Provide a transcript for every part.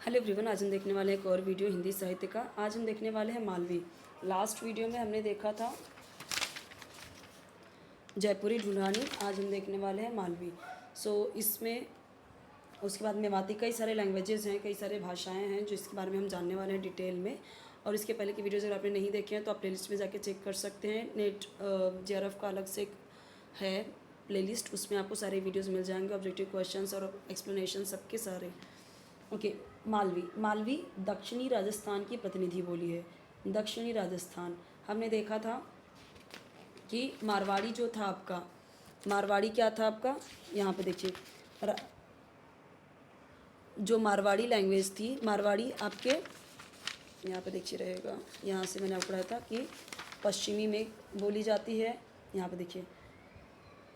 Hello everyone, आज हम देखने वाले हैं एक और वीडियो हिंदी साहित्य का। आज हम देखने वाले हैं मालवी। लास्ट वीडियो में हमने देखा था जयपुरी ढूंढानी, आज हम देखने वाले हैं मालवी। इसमें उसके बाद मेवाती, कई सारे लैंग्वेजेस हैं, कई सारे भाषाएं हैं जो इसके बारे में हम जानने वाले हैं डिटेल में। और इसके पहले की वीडियोज़ अगर आपने नहीं देखे हैं तो आप प्लेलिस्ट में जाके चेक कर सकते हैं। नेट जेआरएफ का अलग से है प्लेलिस्ट, उसमें आपको सारे वीडियोज़ मिल जाएंगे, ऑब्जेक्टिव क्वेश्चंस और एक्सप्लेनेशन सबके सारे। ओके। मालवी दक्षिणी राजस्थान की प्रतिनिधि बोली है। दक्षिणी राजस्थान हमने देखा था कि मारवाड़ी जो था आपका, मारवाड़ी क्या था आपका, यहाँ पे देखिए जो मारवाड़ी लैंग्वेज थी, मारवाड़ी आपके यहाँ पे देखिए रहेगा, यहाँ से मैंने आपको पढ़ा था कि पश्चिमी में बोली जाती है। यहाँ पे देखिए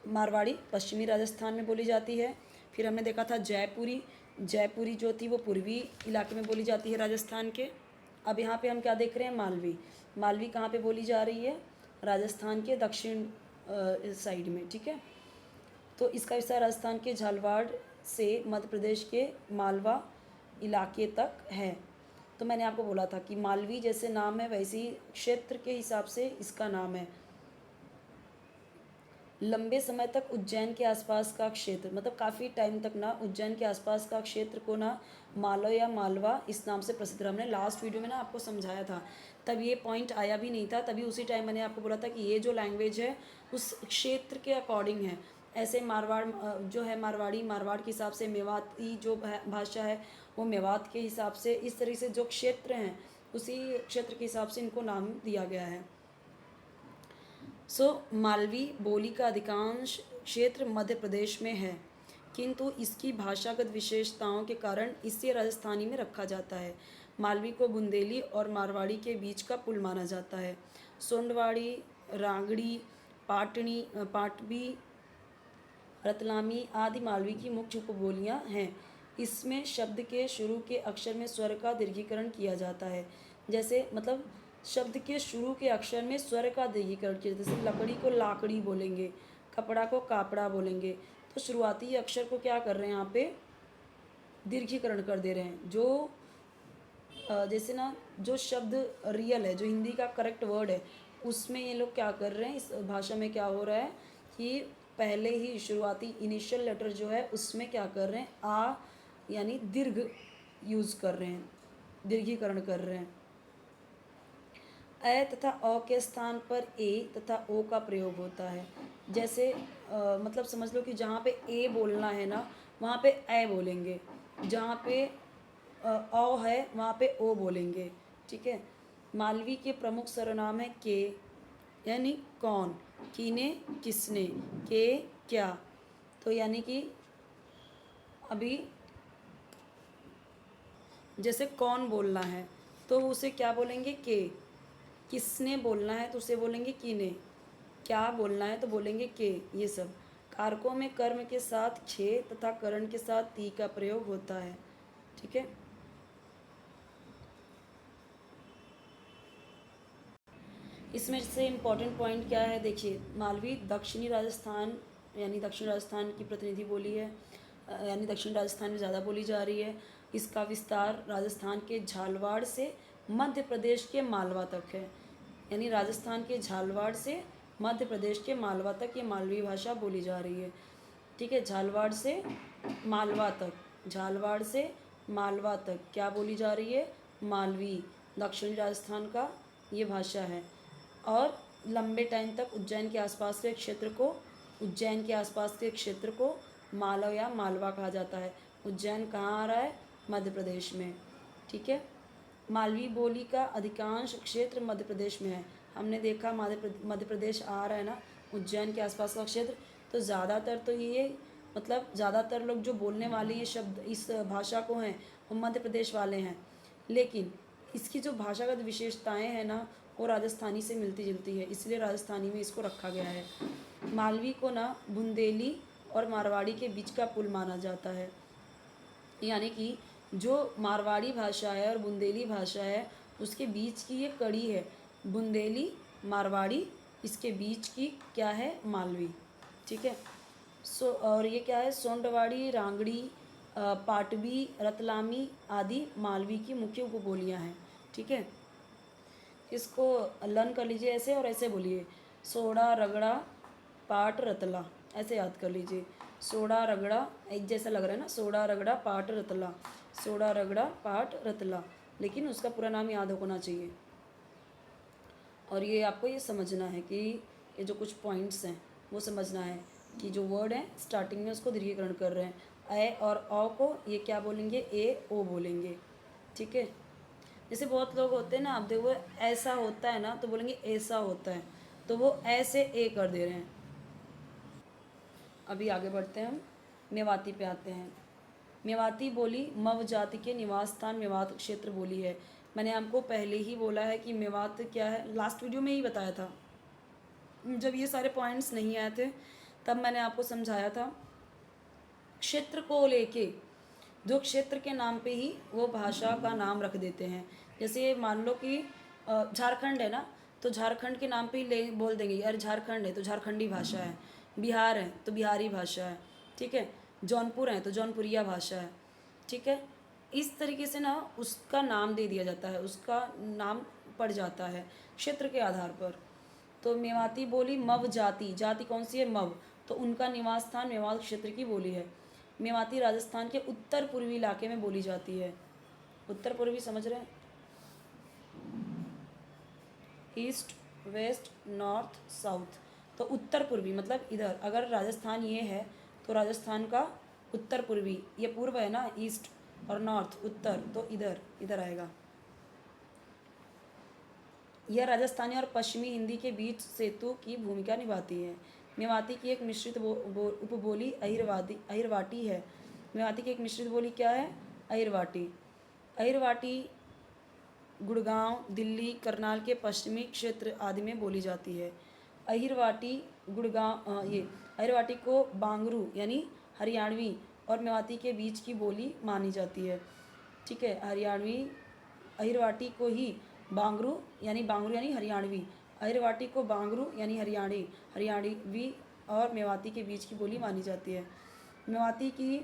मारवाड़ी पश्चिमी राजस्थान में बोली जाती है। फिर हमने देखा था जयपुरी जो थी वो पूर्वी इलाके में बोली जाती है राजस्थान के। अब यहाँ पे हम क्या देख रहे हैं, मालवी कहाँ पे बोली जा रही है, राजस्थान के दक्षिण साइड में। ठीक है, तो इसका विस्तार राजस्थान के झालवाड़ से मध्य प्रदेश के मालवा इलाके तक है। तो मैंने आपको बोला था कि मालवी जैसे नाम है वैसे ही क्षेत्र के हिसाब से इसका नाम है। लंबे समय तक उज्जैन के आसपास का क्षेत्र, मतलब काफ़ी टाइम तक ना उज्जैन के आसपास का क्षेत्र को ना मालव या मालवा इस नाम से प्रसिद्ध रहा। हमने लास्ट वीडियो में ना आपको समझाया था, तब ये पॉइंट आया भी नहीं था, तभी उसी टाइम मैंने आपको बोला था कि ये जो लैंग्वेज है उस क्षेत्र के अकॉर्डिंग है। ऐसे मारवाड़ जो है मारवाड़ के हिसाब से, मेवाती जो भाषा है वो मेवात के हिसाब से, इस तरह से जो क्षेत्र हैं उसी क्षेत्र के हिसाब से इनको नाम दिया गया है। मालवी बोली का अधिकांश क्षेत्र मध्य प्रदेश में है, किंतु इसकी भाषागत विशेषताओं के कारण इसे राजस्थानी में रखा जाता है। मालवी को बुंदेली और मारवाड़ी के बीच का पुल माना जाता है। सोंडवाड़ी, रांगड़ी, पाटवी, रतलामी आदि मालवी की मुख्य उपबोलियाँ हैं। इसमें शब्द के शुरू के अक्षर में स्वर का दीर्घीकरण किया जाता है। जैसे मतलब शब्द के शुरू के अक्षर में स्वर का दीर्घीकरण किया, जैसे लकड़ी को लाकड़ी बोलेंगे, कपड़ा को कापड़ा बोलेंगे, तो शुरुआती अक्षर को क्या कर रहे हैं यहाँ पे, दीर्घीकरण कर दे रहे हैं। जो जैसे ना जो शब्द रियल है, जो हिंदी का करेक्ट वर्ड है, उसमें ये लोग क्या कर रहे हैं, इस भाषा में क्या हो रहा है कि पहले ही शुरुआती इनिशियल लेटर जो है उसमें क्या कर रहे हैं, आ यानी दीर्घ यूज़ कर रहे हैं, दीर्घीकरण कर रहे हैं। ए तथा अ के स्थान पर ए तथा ओ का प्रयोग होता है। जैसे मतलब समझ लो कि जहाँ पे ए बोलना है ना वहाँ पे ए बोलेंगे, जहाँ पे औ है वहाँ पे ओ बोलेंगे। ठीक है। मालवी के प्रमुख सर्वनाम है के, यानी कौन, किने किसने, के क्या। तो यानी कि अभी जैसे कौन बोलना है तो उसे क्या बोलेंगे, के। किसने बोलना है तो उसे बोलेंगे किने। क्या बोलना है तो बोलेंगे के। ये सब कारकों में कर्म के साथ छे तथा करण के साथ ती का प्रयोग होता है। ठीक है। इसमें से इम्पॉर्टेंट पॉइंट क्या है, देखिए मालवी दक्षिणी राजस्थान यानी दक्षिण राजस्थान की प्रतिनिधि बोली है, यानी दक्षिण राजस्थान में ज़्यादा बोली जा रही है। इसका विस्तार राजस्थान के झालवाड़ से मध्य प्रदेश के मालवा तक है, यानी राजस्थान के झालवाड़ से मध्य प्रदेश के मालवा तक ये मालवी भाषा बोली जा रही है। ठीक है, झालवाड़ से मालवा तक, झालवाड़ से मालवा तक क्या बोली जा रही है, मालवी, दक्षिणी राजस्थान का ये भाषा है। और लंबे टाइम तक उज्जैन के आसपास के क्षेत्र को, उज्जैन के आसपास के क्षेत्र को मालव या मालवा कहा जाता है। उज्जैन कहाँ आ रहा है, मध्य प्रदेश में। ठीक है। मालवी बोली का अधिकांश क्षेत्र मध्य प्रदेश में है। हमने देखा मध्य प्रदेश आ रहा है ना, उज्जैन के आसपास का क्षेत्र, तो ज़्यादातर तो ये मतलब ज़्यादातर लोग जो बोलने वाले ये शब्द इस भाषा को हैं वो मध्य प्रदेश वाले हैं, लेकिन इसकी जो भाषागत विशेषताएं हैं ना वो राजस्थानी से मिलती जुलती है, इसलिए राजस्थानी में इसको रखा गया है। मालवी को ना बुंदेली और मारवाड़ी के बीच का पुल माना जाता है, यानी कि जो मारवाड़ी भाषा है और बुंदेली भाषा है उसके बीच की ये कड़ी है, बुंदेली मारवाड़ी, इसके बीच की क्या है, मालवी। ठीक है। और ये क्या है, सोंडवाड़ी, रांगड़ी पाटवी, रतलामी आदि मालवी की मुख्य उपबोलियाँ हैं। ठीक है, इसको लर्न कर लीजिए ऐसे और ऐसे बोलिए, सोडा रगड़ा पाट रतला, ऐसे याद कर लीजिए। सोडा रगड़ा एक जैसा लग रहा है ना, सोडा रगड़ा पाट रतला, सोडा रगड़ा पाट रतला, लेकिन उसका पूरा नाम याद होना चाहिए। और ये आपको ये समझना है कि ये जो कुछ पॉइंट्स हैं वो समझना है कि जो वर्ड है स्टार्टिंग में उसको दीर्घीकरण कर रहे हैं। ए और औ को ये क्या बोलेंगे, ए ओ बोलेंगे। ठीक है, जैसे बहुत लोग होते हैं ना, आप देखो ऐसा होता है ना तो बोलेंगे ऐसा होता है, तो वो ऐसे ए कर दे रहे हैं। अभी आगे बढ़ते हैं, हम मेवाती पे आते हैं। मेवाती बोली मव जाति के निवास स्थान मेवात क्षेत्र बोली है। मैंने आपको पहले ही बोला है कि मेवात क्या है, लास्ट वीडियो में ही बताया था। जब ये सारे पॉइंट्स नहीं आए थे तब मैंने आपको समझाया था, क्षेत्र को लेके जो क्षेत्र के नाम पे ही वो भाषा का नाम रख देते हैं। जैसे मान लो कि झारखंड है ना, तो झारखंड के नाम पे ही ले बोल देंगे यार झारखंड है तो झारखंडी भाषा है, बिहार है तो बिहारी भाषा है। ठीक है, जौनपुर है तो जौनपुरिया भाषा है। ठीक है, इस तरीके से ना उसका नाम दे दिया जाता है, उसका नाम पड़ जाता है क्षेत्र के आधार पर। तो मेवाती बोली मव जाति, जाति कौन सी है, मव, तो उनका निवास स्थान मेवात क्षेत्र की बोली है। मेवाती राजस्थान के उत्तर पूर्वी इलाके में बोली जाती है। उत्तर पूर्वी समझ रहे हैं, ईस्ट वेस्ट नॉर्थ साउथ, तो उत्तर पूर्वी मतलब इधर। अगर राजस्थान ये है तो राजस्थान का उत्तर पूर्वी, ये पूर्व है ना, ईस्ट और नॉर्थ उत्तर, तो इधर इधर आएगा। यह राजस्थानी और पश्चिमी हिंदी के बीच सेतु की भूमिका निभाती है। मेवाती की एक मिश्रित उपबोली अहिरवाटी है। मेवाती की एक मिश्रित बोली क्या है, अहिरवाटी। अहिरवाटी गुड़गांव, दिल्ली, करनाल के पश्चिमी क्षेत्र आदि में बोली जाती है। अहिरवाटी गुड़गांव ये अहिरवाटी को बांगरू यानी हरियाणवी और मेवाती के बीच की बोली मानी जाती है। ठीक है, हरियाणवी अहिरवाटी को ही बांगरू यानी हरियाणवी, अहिरवाटी को बांगरू यानी हरियाणवी और मेवाती के बीच की बोली मानी जाती है। मेवाती की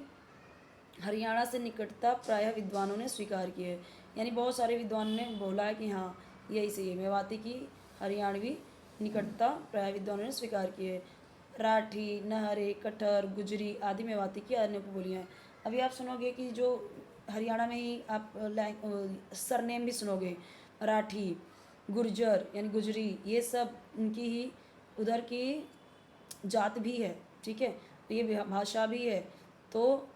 हरियाणा से निकटता प्रायः विद्वानों ने स्वीकार की है, यानी बहुत सारे विद्वानों ने बोला है कि हाँ यही सही है, मेवाती की हरियाणवी निकटता प्रायः विद्वानों ने स्वीकार की है। राठी, नहरे, कटहर, गुजरी आदि मेवाती की अन्य उपबोलियाँ हैं। अभी आप सुनोगे कि जो हरियाणा में ही आप सरनेम भी सुनोगे, राठी, गुर्जर यानी गुजरी, ये सब उनकी ही उधर की जात भी है। ठीक है, तो ये भाषा भी है। तो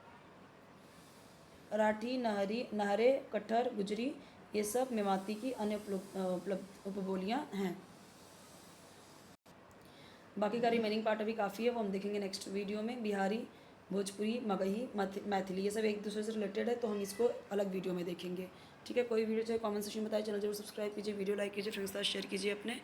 राठी, नहरे, कटहर, गुजरी ये सब मेवाती की अन्य उपबोलियाँ हैं। बाकी का रिमेनिंग पार्ट अभी काफ़ी है, वो हम देखेंगे नेक्स्ट वीडियो में। बिहारी, भोजपुरी, मगही, मैथिली ये सब एक दूसरे से रिलेटेड है, तो हम इसको अलग वीडियो में देखेंगे। ठीक है, कोई वीडियो चाहे कमेंट सेक्शन में बताइए, चैनल जरूर सब्सक्राइब कीजिए, वीडियो लाइक कीजिए, फ्रेंड्स के साथ शेयर कीजिए अपने।